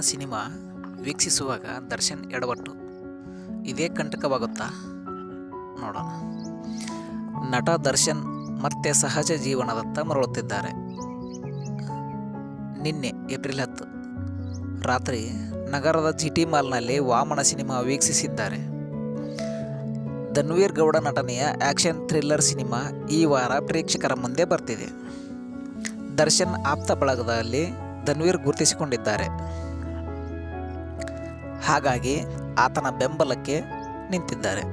Cinema ವೀಕ್ಷಿಸುವಾಗ Darshan ಎಡವಟ್ಟು ಇದೇ ಕಂಟಕವಾಗುತ್ತಾ ನೋಡೋಣ. ನಟ ದರ್ಶನ್ ಮತ್ತೆ ಸಹಜ ಜೀವನದತ್ತ ಮರಳುತ್ತಿದ್ದಾರೆ. ನಿನ್ನೆ ಏಪ್ರಿಲ್ 10 ರಾತ್ರಿ ನಗರದ ಜಿಟಿ ಮಾಲ್ನಲ್ಲಿ ವಾಮನ ಸಿನಿಮಾ ವೀಕ್ಷಿಸಿದ್ದಾರೆ. ಧನ್ವೀರ್ ಗೌಡ ನಟನೆಯ ಆ್ಯಕ್ಷನ್ ಥ್ರಿಲ್ಲರ್ ಸಿನಿಮಾ ಈ ವಾರ ಪ್ರೇಕ್ಷಕರ ಮುಂದೆ ಬರ್ತಿದೆ. ದರ್ಶನ್ ಆಪ್ತ ಬಳಗದಲ್ಲಿ ಧನ್ವೀರ್ ಗುರುತಿಸಿಕೊಂಡಿದ್ದಾರೆ. ಹಾಗಾಗಿ ಆತನ ಬೆಂಬಲಕ್ಕೆ ನಿಂತಿದ್ದಾರೆ.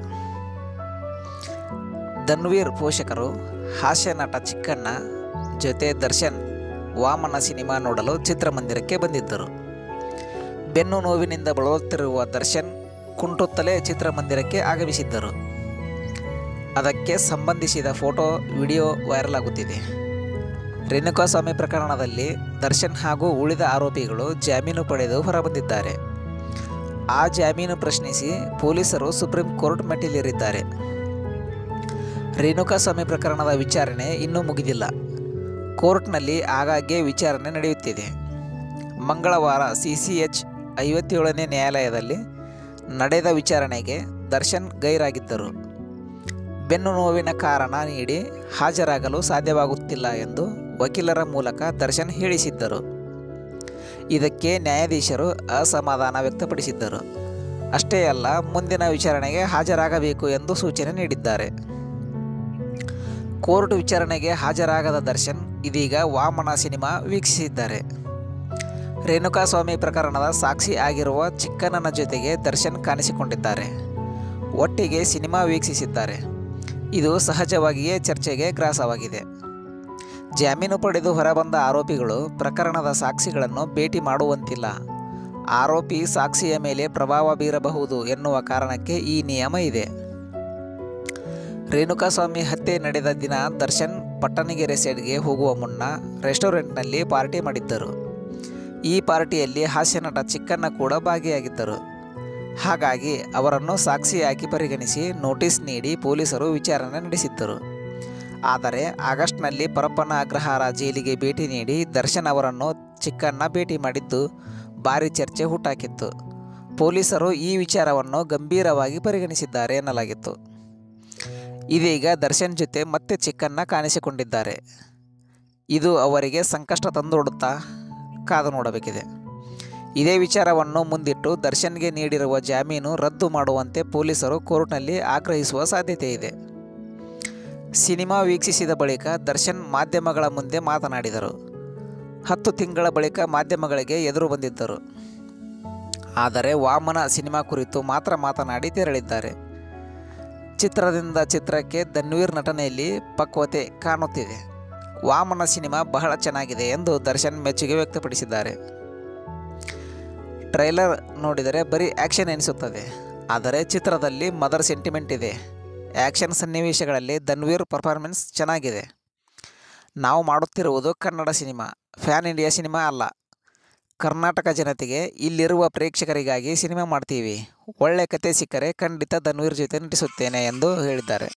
ಧನ್ವೀರ್ ಪೋಷಕರು ಹಾಸ್ಯ ನಟ ಚಿಕ್ಕಣ್ಣ ಜೊತೆ ದರ್ಶನ್ ವಾಮನ ಸಿನಿಮಾ ನೋಡಲು ಚಿತ್ರಮಂದಿರಕ್ಕೆ ಬಂದಿದ್ದರು. ಬೆನ್ನು ನೋವಿನಿಂದ ಬಳಲುತ್ತಿರುವ ದರ್ಶನ್ ಕುಂಟುತ್ತಲೇ ಚಿತ್ರಮಂದಿರಕ್ಕೆ ಆಗಮಿಸಿದ್ದರು. ಅದಕ್ಕೆ ಸಂಬಂಧಿಸಿದ ಫೋಟೋ ವಿಡಿಯೋ ವೈರಲ್ ಆಗುತ್ತಿದೆ. ರೇಣುಕಾಸ್ವಾಮಿ ಪ್ರಕರಣದಲ್ಲಿ ದರ್ಶನ್ ಹಾಗೂ ಉಳಿದ ಆರೋಪಿಗಳು ಜಾಮೀನು ಪಡೆದು ಹೊರಬಂದಿದ್ದಾರೆ. ಆ ಜಾಮೀನು ಪ್ರಶ್ನಿಸಿ ಪೊಲೀಸರು ಸುಪ್ರೀಂ ಕೋರ್ಟ್ ಮೆಟ್ಟಿಲೇರಿದ್ದಾರೆ. ರೇಣುಕಾಸ್ವಾಮಿ ಪ್ರಕರಣದ ವಿಚಾರಣೆ ಇನ್ನೂ ಮುಗಿದಿಲ್ಲ. ಕೋರ್ಟ್ನಲ್ಲಿ ಆಗಾಗ್ಗೆ ವಿಚಾರಣೆ ನಡೆಯುತ್ತಿದೆ. ಮಂಗಳವಾರ CCH 57ನೇ ನ್ಯಾಯಾಲಯದಲ್ಲಿ ನಡೆದ ವಿಚಾರಣೆಗೆ ದರ್ಶನ್ ಗೈರಾಗಿದ್ದರು. ಬೆನ್ನು ನೋವಿನ ಕಾರಣ ನೀಡಿ ಹಾಜರಾಗಲು ಸಾಧ್ಯವಾಗುತ್ತಿಲ್ಲ ಎಂದು ವಕೀಲರ ಮೂಲಕ ದರ್ಶನ್ ಹೇಳಿಸಿದ್ದರು. ಇದಕ್ಕೆ ನ್ಯಾಯಾಧೀಶರು ಅಸಮಾಧಾನ ವ್ಯಕ್ತಪಡಿಸಿದ್ದರು. ಅಷ್ಟೇ ಅಲ್ಲ, ಮುಂದಿನ ವಿಚಾರಣೆಗೆ ಹಾಜರಾಗಬೇಕು ಎಂದು ಸೂಚನೆ ನೀಡಿದ್ದಾರೆ. ಕೋರ್ಟ್ ವಿಚಾರಣೆಗೆ ಹಾಜರಾಗದ ದರ್ಶನ್ ಇದೀಗ ವಾಮನ ಸಿನಿಮಾ ವೀಕ್ಷಿಸಿದ್ದಾರೆ. ರೇಣುಕಾಸ್ವಾಮಿ ಪ್ರಕರಣದ ಸಾಕ್ಷಿ ಆಗಿರುವ ಚಿಕ್ಕಣ್ಣನ ಜೊತೆಗೆ ದರ್ಶನ್ ಕಾಣಿಸಿಕೊಂಡಿದ್ದಾರೆ. ಒಟ್ಟಿಗೆ ಸಿನಿಮಾ ವೀಕ್ಷಿಸಿದ್ದಾರೆ. ಇದು ಸಹಜವಾಗಿಯೇ ಚರ್ಚೆಗೆ ಗ್ರಾಸವಾಗಿದೆ. ಜಾಮೀನು ಪಡೆದು ಹೊರಬಂದ ಆರೋಪಿಗಳು ಪ್ರಕರಣದ ಸಾಕ್ಷಿಗಳನ್ನು ಭೇಟಿ ಮಾಡುವಂತಿಲ್ಲ. ಆರೋಪಿ ಸಾಕ್ಷಿಯ ಮೇಲೆ ಪ್ರಭಾವ ಬೀರಬಹುದು ಎನ್ನುವ ಕಾರಣಕ್ಕೆ ಈ ನಿಯಮ ಇದೆ. ರೇಣುಕಾಸ್ವಾಮಿ ಹತ್ಯೆ ನಡೆದ ದಿನ ದರ್ಶನ್ ಪಟ್ಟಣಗೆರೆ ಸೈಡ್ಗೆ ಹೋಗುವ ಮುನ್ನ ರೆಸ್ಟೋರೆಂಟ್ನಲ್ಲಿ ಪಾರ್ಟಿ ಮಾಡಿದ್ದರು. ಈ ಪಾರ್ಟಿಯಲ್ಲಿ ಹಾಸ್ಯ ನಟ ಚಿಕ್ಕಣ್ಣ ಕೂಡ ಭಾಗಿಯಾಗಿದ್ದರು. ಹಾಗಾಗಿ ಅವರನ್ನು ಸಾಕ್ಷಿಯಾಗಿ ಪರಿಗಣಿಸಿ ನೋಟಿಸ್ ನೀಡಿ ಪೊಲೀಸರು ವಿಚಾರಣೆ ನಡೆಸಿದ್ದರು. ಆದರೆ ಆಗಸ್ಟ್ನಲ್ಲಿ ಪರಪ್ಪನ ಅಗ್ರಹಾರ ಜೈಲಿಗೆ ಭೇಟಿ ನೀಡಿ ದರ್ಶನ್ ಅವರನ್ನು ಚಿಕ್ಕಣ್ಣ ಭೇಟಿ ಮಾಡಿದ್ದು ಭಾರೀ ಚರ್ಚೆ ಹುಟ್ಟಾಕಿತ್ತು. ಪೊಲೀಸರು ಈ ವಿಚಾರವನ್ನು ಗಂಭೀರವಾಗಿ ಪರಿಗಣಿಸಿದ್ದಾರೆ ಎನ್ನಲಾಗಿತ್ತು. ಇದೀಗ ದರ್ಶನ್ ಜೊತೆ ಮತ್ತೆ ಚಿಕ್ಕಣ್ಣ ಕಾಣಿಸಿಕೊಂಡಿದ್ದಾರೆ. ಇದು ಅವರಿಗೆ ಸಂಕಷ್ಟ ತಂದೊಡ್ಡುತ್ತಾ ಕಾದು ನೋಡಬೇಕಿದೆ. ಇದೇ ವಿಚಾರವನ್ನು ಮುಂದಿಟ್ಟು ದರ್ಶನ್ಗೆ ನೀಡಿರುವ ಜಾಮೀನು ರದ್ದು ಮಾಡುವಂತೆ ಪೊಲೀಸರು ಕೋರ್ಟ್ನಲ್ಲಿ ಆಗ್ರಹಿಸುವ ಸಾಧ್ಯತೆ ಇದೆ. ಸಿನಿಮಾ ವೀಕ್ಷಿಸಿದ ಬಳಿಕ ದರ್ಶನ್ ಮಾಧ್ಯಮಗಳ ಮುಂದೆ ಮಾತನಾಡಿದರು. 10 ತಿಂಗಳ ಬಳಿಕ ಮಾಧ್ಯಮಗಳಿಗೆ ಎದುರು ಬಂದಿದ್ದರು. ಆದರೆ ವಾಮನ ಸಿನಿಮಾ ಕುರಿತು ಮಾತ್ರ ಮಾತನಾಡಿ ತೆರಳಿದ್ದಾರೆ. ಚಿತ್ರದಿಂದ ಚಿತ್ರಕ್ಕೆ ಧನ್ವೀರ್ ನಟನೆಯಲ್ಲಿ ಪಕ್ವತೆ ಕಾಣುತ್ತಿದೆ. ವಾಮನ ಸಿನಿಮಾ ಬಹಳ ಚೆನ್ನಾಗಿದೆ ಎಂದು ದರ್ಶನ್ ಮೆಚ್ಚುಗೆ ವ್ಯಕ್ತಪಡಿಸಿದ್ದಾರೆ. ಟ್ರೈಲರ್ ನೋಡಿದರೆ ಬರೀ ಆ್ಯಕ್ಷನ್ ಎನಿಸುತ್ತದೆ. ಆದರೆ ಚಿತ್ರದಲ್ಲಿ ಮದರ್ ಸೆಂಟಿಮೆಂಟ್ ಇದೆ. ಆ್ಯಕ್ಷನ್ ಸನ್ನಿವೇಶಗಳಲ್ಲಿ ಧನ್ವೀರ್ ಪರ್ಫಾರ್ಮೆನ್ಸ್ ಚೆನ್ನಾಗಿದೆ. ನಾವು ಮಾಡುತ್ತಿರುವುದು Kannada cinema, fan India cinema ಅಲ್ಲ. ಕರ್ನಾಟಕ ಜನತೆಗೆ, ಇಲ್ಲಿರುವ ಪ್ರೇಕ್ಷಕರಿಗಾಗಿ ಸಿನಿಮಾ ಮಾಡ್ತೀವಿ. ಒಳ್ಳೆ ಕತೆ ಸಿಕ್ಕರೆ ಖಂಡಿತ ಧನ್ವೀರ್ ಜೊತೆ ನಟಿಸುತ್ತೇನೆ ಎಂದು ಹೇಳಿದ್ದಾರೆ.